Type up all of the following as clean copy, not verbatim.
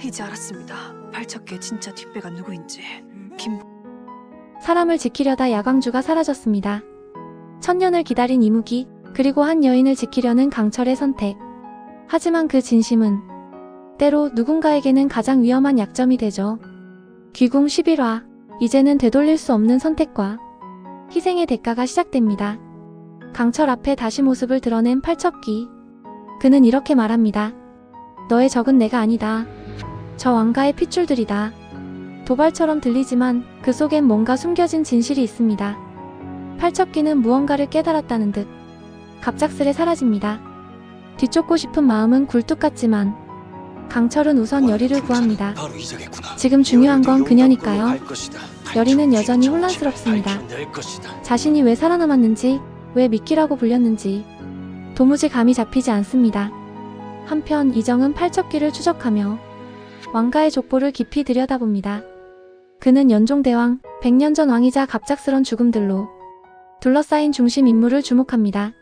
이제 알았습니다. 팔척기의 진짜 뒷배가 누구인지. 사람을 지키려다 야광주가 사라졌습니다. 천년을 기다린 이무기, 그리고 한 여인을 지키려는 강철의 선택. 하지만 그 진심은 때로 누군가에게는 가장 위험한 약점이 되죠. 귀궁 11화. 이제는 되돌릴 수 없는 선택과 희생의 대가가 시작됩니다. 강철 앞에 다시 모습을 드러낸 팔척기. 그는 이렇게 말합니다. 너의 적은 내가 아니다. 저 왕가의 핏줄들이다. 도발처럼 들리지만 그 속엔 뭔가 숨겨진 진실이 있습니다. 팔척기는 무언가를 깨달았다는 듯 갑작스레 사라집니다. 뒤쫓고 싶은 마음은 굴뚝 같지만 강철은 우선 여리를 구합니다. 지금 중요한 건 그녀니까요. 여리는 여전히 혼란스럽습니다. 자신이 왜 살아남았는지, 왜 미끼라고 불렸는지 도무지 감이 잡히지 않습니다. 한편 이정은 팔척기를 추적하며 왕가의 족보를 깊이 들여다봅니다. 그는 연종대왕, 100년 전 왕이자 갑작스런 죽음들로 둘러싸인 중심 인물을 주목합니다.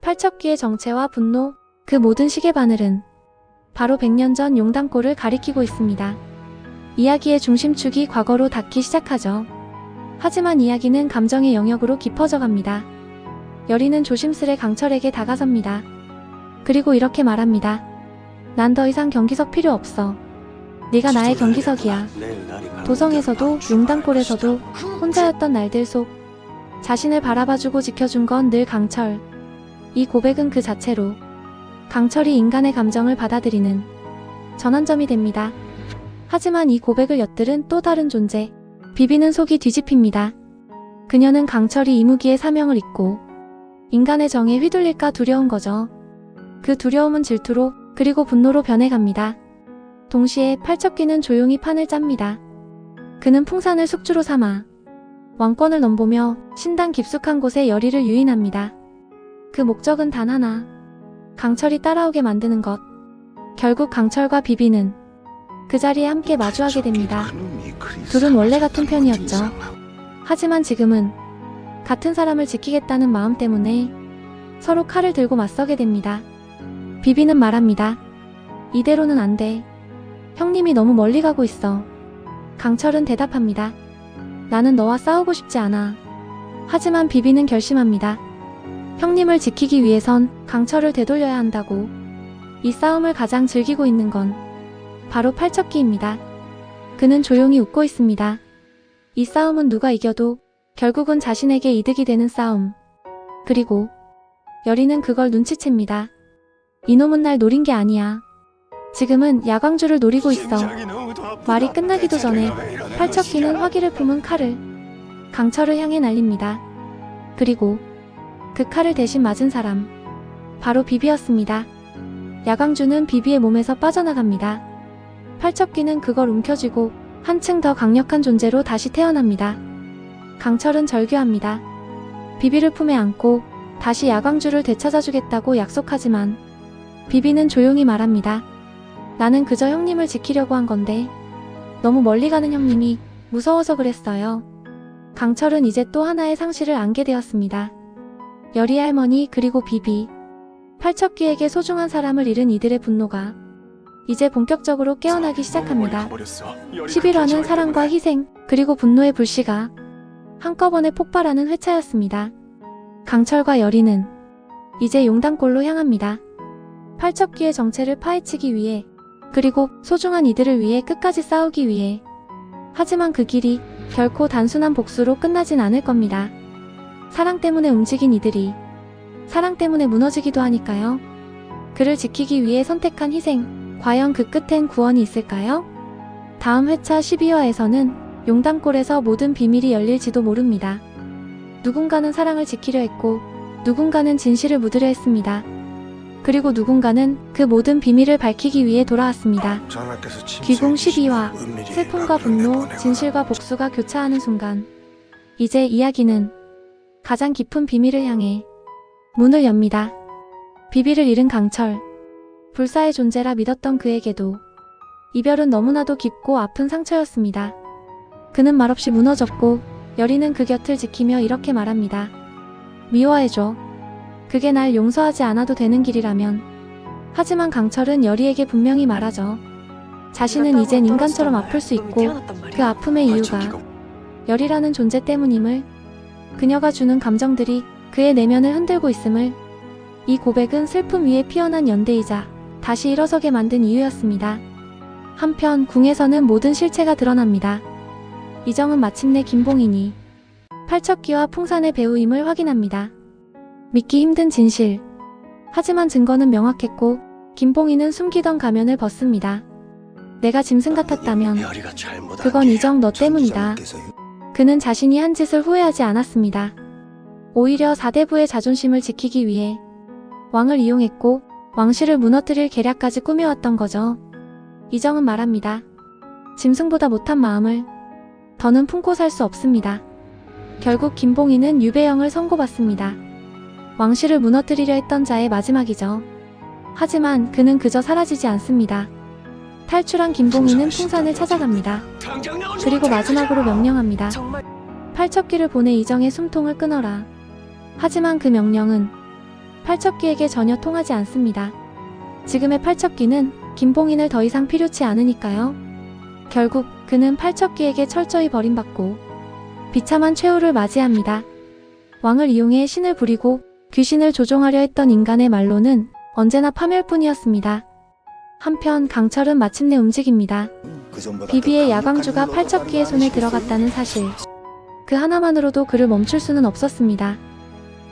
팔척기의 정체와 분노, 그 모든 시계바늘은 바로 100년 전 용담골을 가리키고 있습니다. 이야기의 중심축이 과거로 닿기 시작하죠. 하지만 이야기는 감정의 영역으로 깊어져 갑니다. 여리는 조심스레 강철에게 다가섭니다. 그리고 이렇게 말합니다. 난 더 이상 경기석 필요 없어. 네가 나의 경기석이야. 도성에서도 용담골에서도 혼자였던 날들 속 자신을 바라봐주고 지켜준 건 늘 강철. 이 고백은 그 자체로 강철이 인간의 감정을 받아들이는 전환점이 됩니다. 하지만 이 고백을 엿들은 또 다른 존재, 비비는 속이 뒤집힙니다. 그녀는 강철이 이무기의 사명을 잊고 인간의 정에 휘둘릴까 두려운 거죠. 그 두려움은 질투로 그리고 분노로 변해갑니다. 동시에 팔척기는 조용히 판을 짭니다. 그는 풍산을 숙주로 삼아 왕권을 넘보며 신당 깊숙한 곳에 여리를 유인합니다. 그 목적은 단 하나, 강철이 따라오게 만드는 것. 결국 강철과 비비는 그 자리에 함께 마주하게 됩니다. 둘은 원래 같은 편이었죠. 하지만 지금은 같은 사람을 지키겠다는 마음 때문에 서로 칼을 들고 맞서게 됩니다. 비비는 말합니다. 이대로는 안 돼. 형님이 너무 멀리 가고 있어. 강철은 대답합니다. 나는 너와 싸우고 싶지 않아. 하지만 비비는 결심합니다. 형님을 지키기 위해선 강철을 되돌려야 한다고. 이 싸움을 가장 즐기고 있는 건 바로 팔척기입니다. 그는 조용히 웃고 있습니다. 이 싸움은 누가 이겨도 결국은 자신에게 이득이 되는 싸움. 그리고 여리는 그걸 눈치챕니다. 이놈은 날 노린 게 아니야. 지금은 야광주를 노리고 있어. 말이 끝나기도 전에 팔척기는 화기를 품은 칼을 강철을 향해 날립니다. 그리고 그 칼을 대신 맞은 사람, 바로 비비였습니다. 야광주는 비비의 몸에서 빠져나갑니다. 팔척기는 그걸 움켜쥐고 한층 더 강력한 존재로 다시 태어납니다. 강철은 절규합니다. 비비를 품에 안고 다시 야광주를 되찾아주겠다고 약속하지만 비비는 조용히 말합니다. 나는 그저 형님을 지키려고 한 건데 너무 멀리 가는 형님이 무서워서 그랬어요. 강철은 이제 또 하나의 상실을 안게 되었습니다. 여리 할머니 그리고 비비. 팔척기에게 소중한 사람을 잃은 이들의 분노가 이제 본격적으로 깨어나기 시작합니다. 11화는 사랑과 희생 그리고 분노의 불씨가 한꺼번에 폭발하는 회차였습니다. 강철과 여리는 이제 용담골로 향합니다. 팔척기의 정체를 파헤치기 위해 그리고 소중한 이들을 위해 끝까지 싸우기 위해. 하지만 그 길이 결코 단순한 복수로 끝나진 않을 겁니다. 사랑 때문에 움직인 이들이 사랑 때문에 무너지기도 하니까요. 그를 지키기 위해 선택한 희생, 과연 그 끝엔 구원이 있을까요? 다음 회차 12화에서는 용담골에서 모든 비밀이 열릴지도 모릅니다. 누군가는 사랑을 지키려 했고 누군가는 진실을 묻으려 했습니다. 그리고 누군가는 그 모든 비밀을 밝히기 위해 돌아왔습니다. 귀궁 12화. 슬픔과 분노, 진실과 복수가 교차하는 순간 이제 이야기는 가장 깊은 비밀을 향해 문을 엽니다. 비비를 잃은 강철. 불사의 존재라 믿었던 그에게도 이별은 너무나도 깊고 아픈 상처였습니다. 그는 말없이 무너졌고 여리는 그 곁을 지키며 이렇게 말합니다. 미워해줘. 그게 날 용서하지 않아도 되는 길이라면. 하지만 강철은 여리에게 분명히 말하죠. 자신은 이젠 인간처럼 아플 수 있고 그 아픔의 이유가 열이라는 존재 때문임을, 그녀가 주는 감정들이 그의 내면을 흔들고 있음을, 이 고백은 슬픔 위에 피어난 연대이자 다시 일어서게 만든 이유였습니다. 한편 궁에서는 모든 실체가 드러납니다. 이정은 마침내 김봉인이 팔척기와 풍산의 배우임을 확인합니다. 믿기 힘든 진실. 하지만 증거는 명확했고 김봉인은 숨기던 가면을 벗습니다. 내가 짐승 같았다면 그건 이정 너 때문이다. 그는 자신이 한 짓을 후회하지 않았습니다. 오히려 사대부의 자존심을 지키기 위해 왕을 이용했고 왕실을 무너뜨릴 계략까지 꾸며왔던 거죠. 이정은 말합니다. 짐승보다 못한 마음을 더는 품고 살 수 없습니다. 결국 김봉인은 유배형을 선고받습니다. 왕실을 무너뜨리려 했던 자의 마지막이죠. 하지만 그는 그저 사라지지 않습니다. 탈출한 김봉인은 풍산을 찾아갑니다. 그리고 마지막으로 명령합니다. 팔척기를 보내 이정의 숨통을 끊어라. 하지만 그 명령은 팔척기에게 전혀 통하지 않습니다. 지금의 팔척기는 김봉인을 더 이상 필요치 않으니까요. 결국 그는 팔척기에게 철저히 버림받고 비참한 최후를 맞이합니다. 왕을 이용해 신을 부리고 귀신을 조종하려 했던 인간의 말로는 언제나 파멸뿐이었습니다. 한편 강철은 마침내 움직입니다. 비비의 야광주가 팔척기의 손에 들어갔다는 사실. 그 하나만으로도 그를 멈출 수는 없었습니다.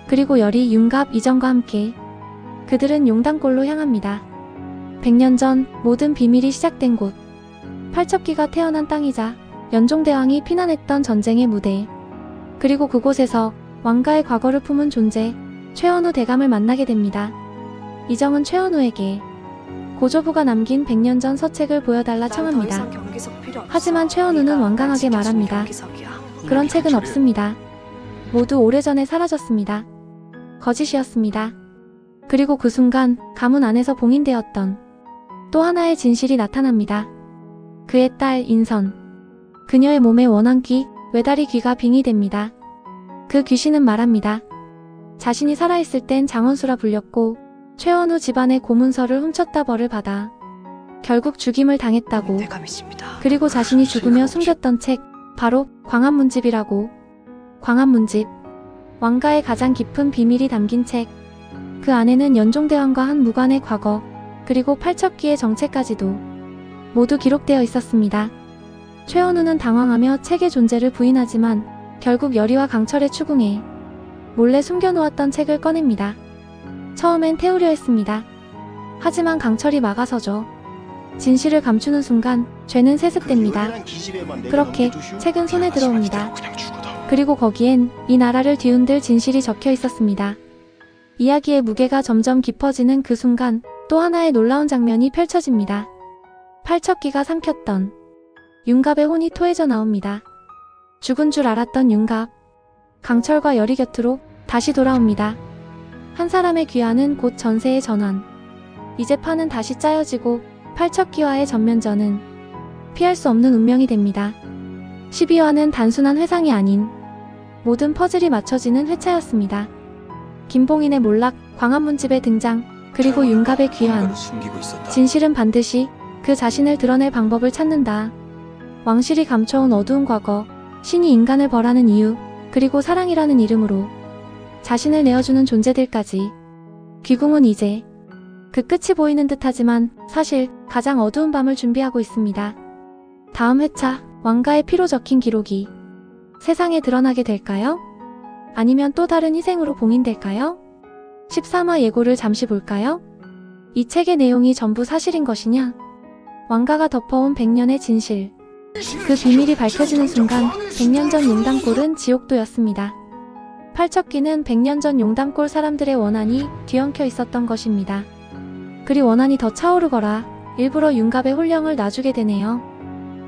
그리고 열이, 윤갑, 이정과 함께 그들은 용담골로 향합니다. 100년 전 모든 비밀이 시작된 곳. 팔척기가 태어난 땅이자 연종대왕이 피난했던 전쟁의 무대. 그리고 그곳에서 왕가의 과거를 품은 존재 최원우 대감을 만나게 됩니다. 이정은 최원우에게 고조부가 남긴 100년 전 서책을 보여달라 청합니다. 하지만 최원우는 완강하게 말합니다. 그런 책은 없습니다. 모두 오래전에 사라졌습니다. 거짓이었습니다. 그리고 그 순간 가문 안에서 봉인되었던 또 하나의 진실이 나타납니다. 그의 딸 인선. 그녀의 몸에 원한귀, 외다리 귀가 빙의됩니다. 그 귀신은 말합니다. 자신이 살아있을 땐 장원수라 불렸고 최원우 집안의 고문서를 훔쳤다 벌을 받아 결국 죽임을 당했다고. 그리고 자신이 죽으며 숨겼던 책, 바로 광안문집이라고. 광안문집. 왕가의 가장 깊은 비밀이 담긴 책. 그 안에는 연종대왕과 한 무관의 과거, 그리고 팔척기의 정체까지도 모두 기록되어 있었습니다. 최원우는 당황하며 책의 존재를 부인하지만 결국 열이와 강철의 추궁에 몰래 숨겨놓았던 책을 꺼냅니다. 처음엔 태우려 했습니다. 하지만 강철이 막아서죠. 진실을 감추는 순간 죄는 세습됩니다. 그렇게 책은 손에 들어옵니다. 그리고 거기엔 이 나라를 뒤흔들 진실이 적혀 있었습니다. 이야기의 무게가 점점 깊어지는 그 순간 또 하나의 놀라운 장면이 펼쳐집니다. 팔척기가 삼켰던 윤갑의 혼이 토해져 나옵니다. 죽은 줄 알았던 윤갑. 강철과 열이 곁으로 다시 돌아옵니다. 한 사람의 귀환은 곧 전세의 전환. 이제 판은 다시 짜여지고 팔척기와의 전면전은 피할 수 없는 운명이 됩니다. 12화는 단순한 회상이 아닌 모든 퍼즐이 맞춰지는 회차였습니다. 김봉인의 몰락, 광안문집의 등장, 그리고 윤갑의 귀환. 진실은 반드시 그 자신을 드러낼 방법을 찾는다. 왕실이 감춰온 어두운 과거, 신이 인간을 벌하는 이유, 그리고 사랑이라는 이름으로 자신을 내어주는 존재들까지. 귀궁은 이제 그 끝이 보이는 듯하지만 사실 가장 어두운 밤을 준비하고 있습니다. 다음 회차, 왕가의 피로 적힌 기록이 세상에 드러나게 될까요? 아니면 또 다른 희생으로 봉인될까요? 13화 예고를 잠시 볼까요? 이 책의 내용이 전부 사실인 것이냐? 왕가가 덮어온 100년의 진실. 그 비밀이 밝혀지는 순간 100년 전 용담골은 지옥도였습니다. 팔척기는 100년 전 용담골 사람들의 원한이 뒤엉켜 있었던 것입니다. 그리 원한이 더 차오르거라 일부러 윤갑의 홀령을 놔주게 되네요.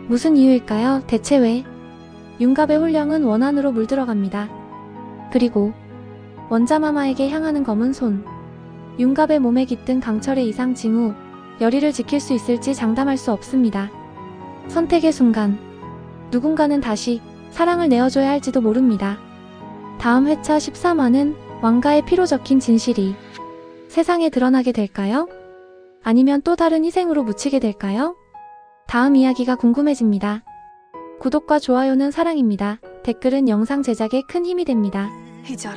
무슨 이유일까요? 대체 왜? 윤갑의 홀령은 원한으로 물들어갑니다. 그리고 원자마마에게 향하는 검은 손. 윤갑의 몸에 깃든 강철의 이상 징후. 열이를 지킬 수 있을지 장담할 수 없습니다. 선택의 순간 누군가는 다시 사랑을 내어줘야 할지도 모릅니다. 다음 회차 13화는 왕가의 피로 적힌 진실이 세상에 드러나게 될까요? 아니면 또 다른 희생으로 묻히게 될까요? 다음 이야기가 궁금해집니다. 구독과 좋아요는 사랑입니다. 댓글은 영상 제작에 큰 힘이 됩니다. 이제 알았어.